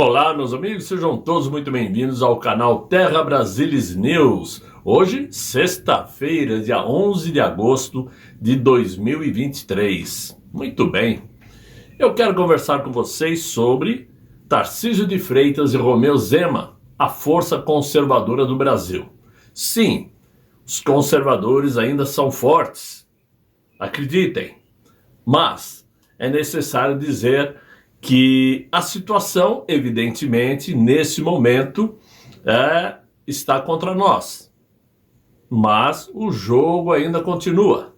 Olá, meus amigos, sejam todos muito bem-vindos ao canal Terra Brasilis News. Hoje, sexta-feira, dia 11 de agosto de 2023. Muito bem, eu quero conversar com vocês sobre Tarcísio de Freitas e Romeu Zema, a força conservadora do Brasil. Sim, os conservadores ainda são fortes, acreditem, mas é necessário dizer que a situação, evidentemente, nesse momento, está contra nós. Mas o jogo ainda continua.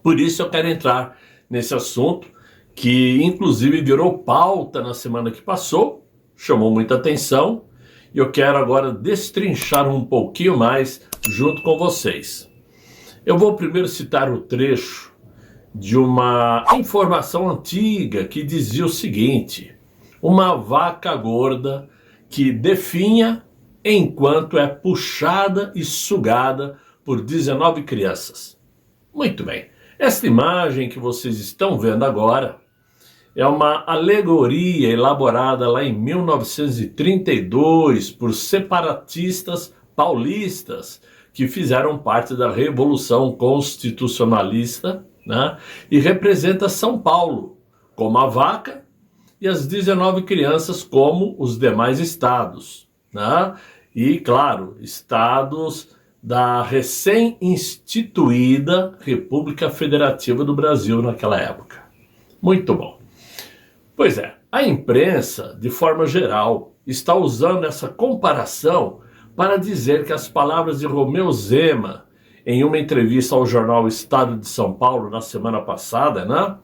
Por isso eu quero entrar nesse assunto, que inclusive virou pauta na semana que passou, chamou muita atenção, e eu quero agora destrinchar um pouquinho mais junto com vocês. Eu vou primeiro citar o trecho de uma informação antiga que dizia o seguinte: uma vaca gorda que definha enquanto é puxada e sugada por 19 crianças. Muito bem, esta imagem que vocês estão vendo agora é uma alegoria elaborada lá em 1932 por separatistas paulistas que fizeram parte da Revolução Constitucionalista, né? E representa São Paulo como a vaca e as 19 crianças como os demais estados, né? E, claro, estados da recém-instituída República Federativa do Brasil naquela época. Muito bom. Pois é, a imprensa, de forma geral, está usando essa comparação para dizer que as palavras de Romeu Zema, em uma entrevista ao jornal Estado de São Paulo na semana passada, né,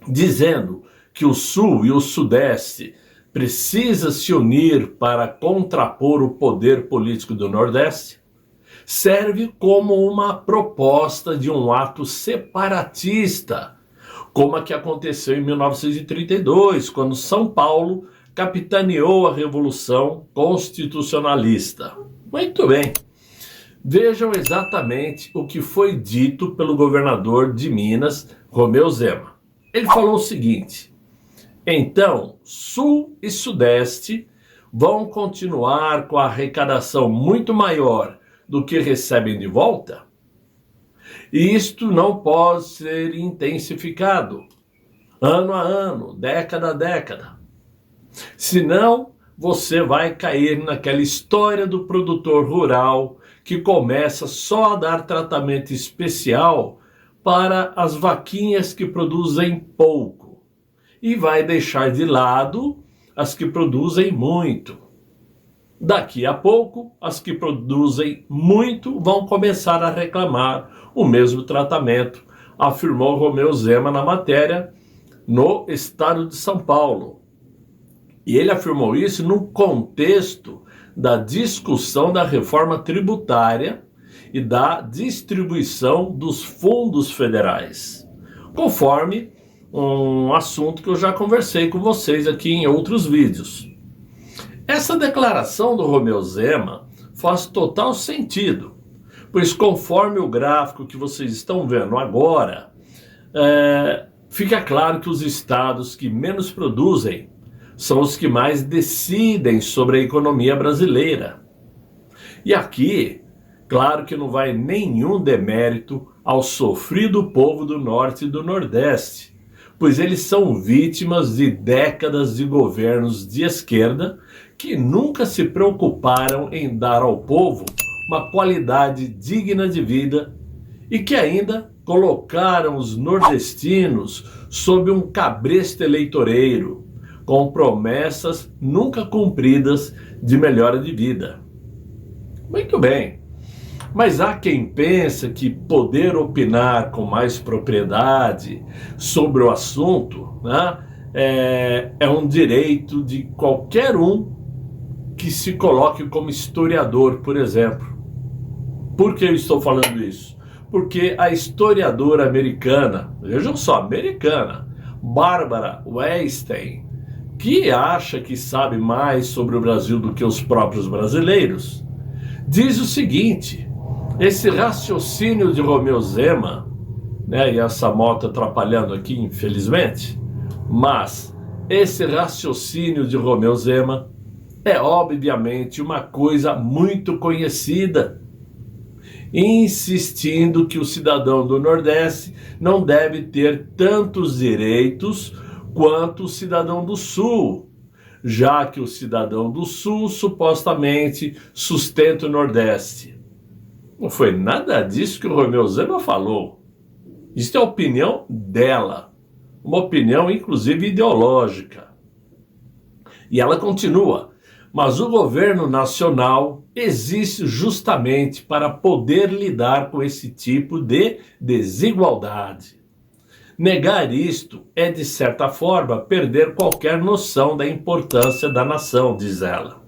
dizendo que o Sul e o Sudeste precisam se unir para contrapor o poder político do Nordeste, serve como uma proposta de um ato separatista, como a que aconteceu em 1932, quando São Paulo capitaneou a Revolução Constitucionalista. Muito bem. Vejam exatamente o que foi dito pelo governador de Minas, Romeu Zema. Ele falou o seguinte: então, Sul e Sudeste vão continuar com a arrecadação muito maior do que recebem de volta? E isto não pode ser intensificado ano a ano, década a década. Senão, você vai cair naquela história do produtor rural que começa só a dar tratamento especial para as vaquinhas que produzem pouco e vai deixar de lado as que produzem muito. Daqui a pouco, as que produzem muito vão começar a reclamar o mesmo tratamento, afirmou Romeu Zema na matéria no Estado de São Paulo. E ele afirmou isso no contexto da discussão da reforma tributária e da distribuição dos fundos federais, conforme um assunto que eu já conversei com vocês aqui em outros vídeos. Essa declaração do Romeu Zema faz total sentido, pois conforme o gráfico que vocês estão vendo agora, fica claro que os estados que menos produzem são os que mais decidem sobre a economia brasileira. E aqui, claro que não vai nenhum demérito ao sofrido povo do Norte e do Nordeste, pois eles são vítimas de décadas de governos de esquerda que nunca se preocuparam em dar ao povo uma qualidade digna de vida e que ainda colocaram os nordestinos sob um cabresto eleitoreiro, com promessas nunca cumpridas de melhora de vida. Muito bem, mas há quem pensa que poder opinar com mais propriedade sobre o assunto, né, é um direito de qualquer um que se coloque como historiador, por exemplo. Por que eu estou falando isso? Porque a historiadora americana, vejam só, americana, Barbara Weinstein, que acha que sabe mais sobre o Brasil do que os próprios brasileiros, diz o seguinte: esse raciocínio de Romeu Zema, né, e essa moto atrapalhando aqui, infelizmente, mas esse raciocínio de Romeu Zema é obviamente uma coisa muito conhecida, insistindo que o cidadão do Nordeste não deve ter tantos direitos quanto o cidadão do Sul, já que o cidadão do Sul supostamente sustenta o Nordeste. Não foi nada disso que o Romeu Zema falou. Isso é a opinião dela, uma opinião inclusive ideológica. E ela continua: mas o governo nacional existe justamente para poder lidar com esse tipo de desigualdade. Negar isto é, de certa forma, perder qualquer noção da importância da nação, diz ela.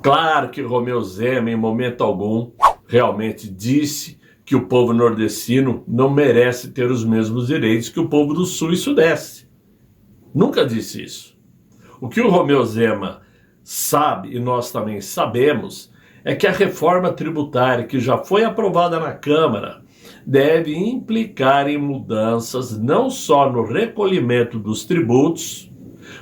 Claro que Romeu Zema, em momento algum, realmente disse que o povo nordestino não merece ter os mesmos direitos que o povo do Sul e Sudeste. Nunca disse isso. O que o Romeu Zema sabe, e nós também sabemos, é que a reforma tributária que já foi aprovada na Câmara deve implicar em mudanças não só no recolhimento dos tributos,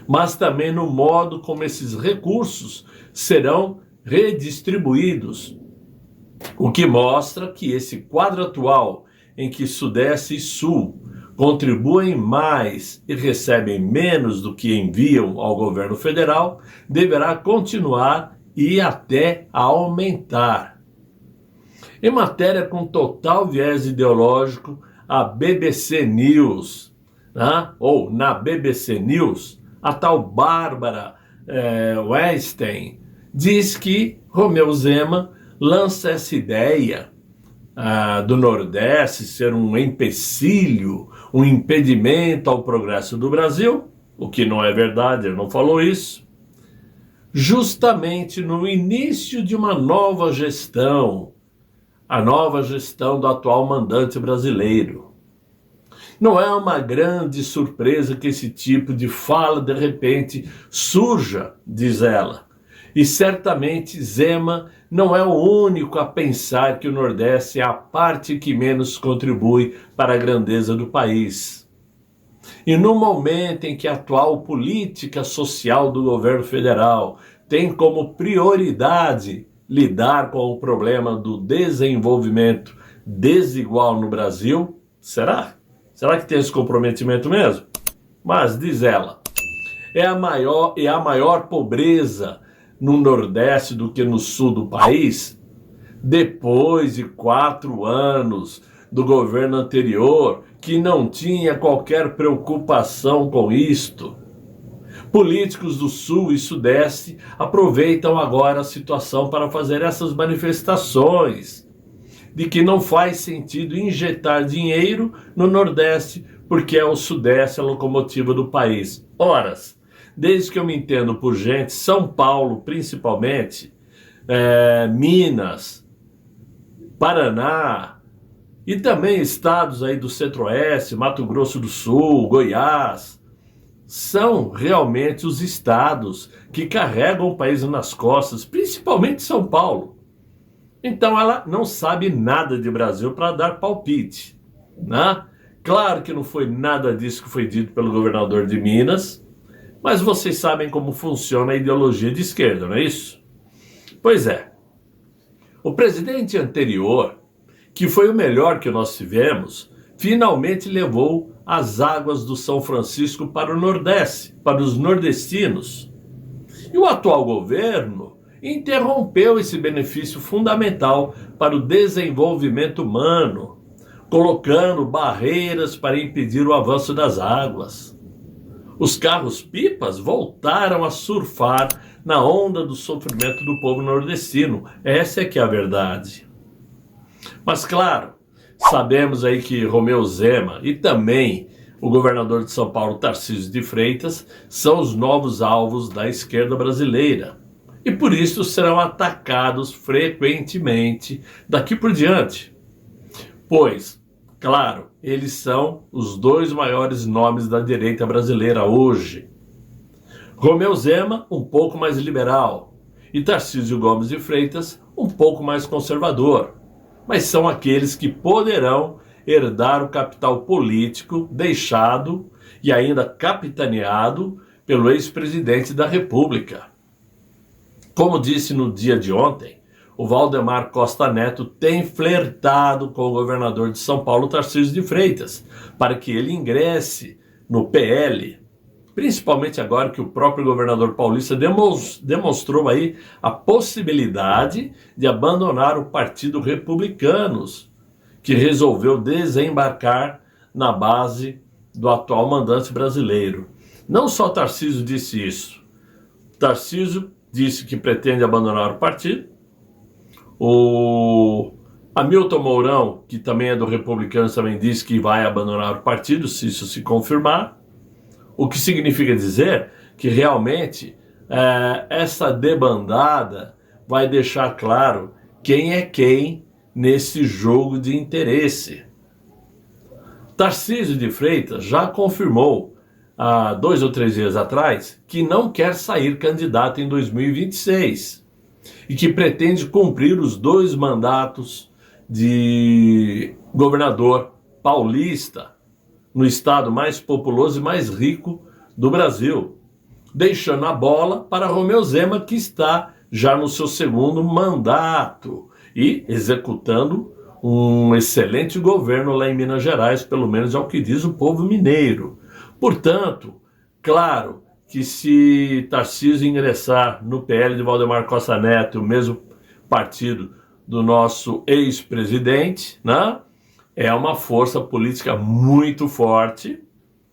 mas também no modo como esses recursos serão redistribuídos. O que mostra que esse quadro atual, em que Sudeste e Sul contribuem mais e recebem menos do que enviam ao governo federal, deverá continuar e até aumentar. Em matéria com total viés ideológico, a BBC News, ou na BBC News, a tal Bárbara Weinstein diz que Romeu Zema lança essa ideia do Nordeste ser um empecilho, um impedimento ao progresso do Brasil, o que não é verdade, ele não falou isso, justamente no início de uma nova gestão, a nova gestão do atual mandante brasileiro. Não é uma grande surpresa que esse tipo de fala de repente surja, diz ela. E certamente Zema não é o único a pensar que o Nordeste é a parte que menos contribui para a grandeza do país. E no momento em que a atual política social do governo federal tem como prioridade lidar com o problema do desenvolvimento desigual no Brasil, será? Será que tem esse comprometimento mesmo? Mas, diz ela, é a maior pobreza no Nordeste do que no Sul do país? Depois de 4 anos do governo anterior, que não tinha qualquer preocupação com isto. Políticos do Sul e Sudeste aproveitam agora a situação para fazer essas manifestações de que não faz sentido injetar dinheiro no Nordeste porque é o Sudeste a locomotiva do país. Horas, desde que eu me entendo por gente, São Paulo principalmente, Minas, Paraná e também estados aí do Centro-Oeste, Mato Grosso do Sul, Goiás, são realmente os estados que carregam o país nas costas, principalmente São Paulo. Então ela não sabe nada de Brasil para dar palpite, né? Claro que não foi nada disso que foi dito pelo governador de Minas, mas vocês sabem como funciona a ideologia de esquerda, não é isso? Pois é. O presidente anterior, que foi o melhor que nós tivemos, finalmente levou as águas do São Francisco para o Nordeste, para os nordestinos. E o atual governo interrompeu esse benefício fundamental para o desenvolvimento humano, colocando barreiras para impedir o avanço das águas. Os carros-pipas voltaram a surfar na onda do sofrimento do povo nordestino. Essa é que é a verdade. Mas claro, sabemos aí que Romeu Zema e também o governador de São Paulo, Tarcísio de Freitas, são os novos alvos da esquerda brasileira. E por isso serão atacados frequentemente daqui por diante. Pois, claro, eles são os 2 maiores nomes da direita brasileira hoje. Romeu Zema, um pouco mais liberal, e Tarcísio Gomes de Freitas, um pouco mais conservador. Mas são aqueles que poderão herdar o capital político deixado e ainda capitaneado pelo ex-presidente da República. Como disse no dia de ontem, o Valdemar Costa Neto tem flertado com o governador de São Paulo, Tarcísio de Freitas, para que ele ingresse no PL, principalmente agora que o próprio governador paulista demonstrou aí a possibilidade de abandonar o Partido Republicanos, que resolveu desembarcar na base do atual mandante brasileiro. Não só Tarcísio disse isso. Tarcísio disse que pretende abandonar o partido. O Hamilton Mourão, que também é do Republicanos, também disse que vai abandonar o partido, se isso se confirmar. O que significa dizer que realmente essa debandada vai deixar claro quem é quem nesse jogo de interesse. Tarcísio de Freitas já confirmou há 2 ou 3 dias atrás que não quer sair candidato em 2026 e que pretende cumprir os 2 mandatos de governador paulista no estado mais populoso e mais rico do Brasil, deixando a bola para Romeu Zema, que está já no seu 2º mandato e executando um excelente governo lá em Minas Gerais, pelo menos é o que diz o povo mineiro. Portanto, claro que se Tarcísio ingressar no PL de Valdemar Costa Neto, o mesmo partido do nosso ex-presidente, né, é uma força política muito forte,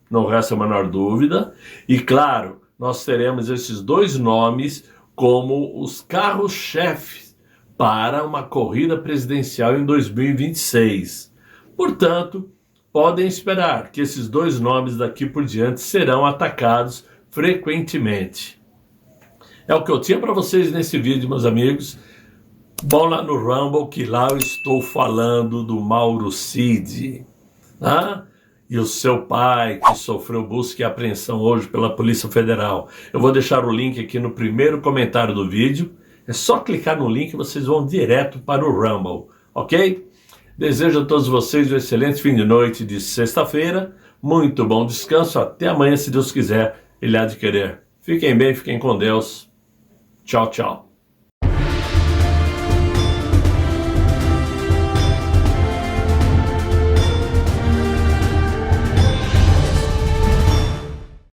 não resta a menor dúvida, e claro, nós teremos esses 2 nomes como os carros-chefes para uma corrida presidencial em 2026. Portanto, podem esperar que esses 2 nomes daqui por diante serão atacados frequentemente. É o que eu tinha para vocês nesse vídeo, meus amigos. Vão lá no Rumble, que lá eu estou falando do Mauro Cid, tá? E o seu pai, que sofreu busca e apreensão hoje pela Polícia Federal. Eu vou deixar o link aqui no primeiro comentário do vídeo. É só clicar no link e vocês vão direto para o Rumble, ok? Desejo a todos vocês um excelente fim de noite de sexta-feira. Muito bom descanso. Até amanhã, se Deus quiser, Ele há de querer. Fiquem bem, fiquem com Deus. Tchau, tchau.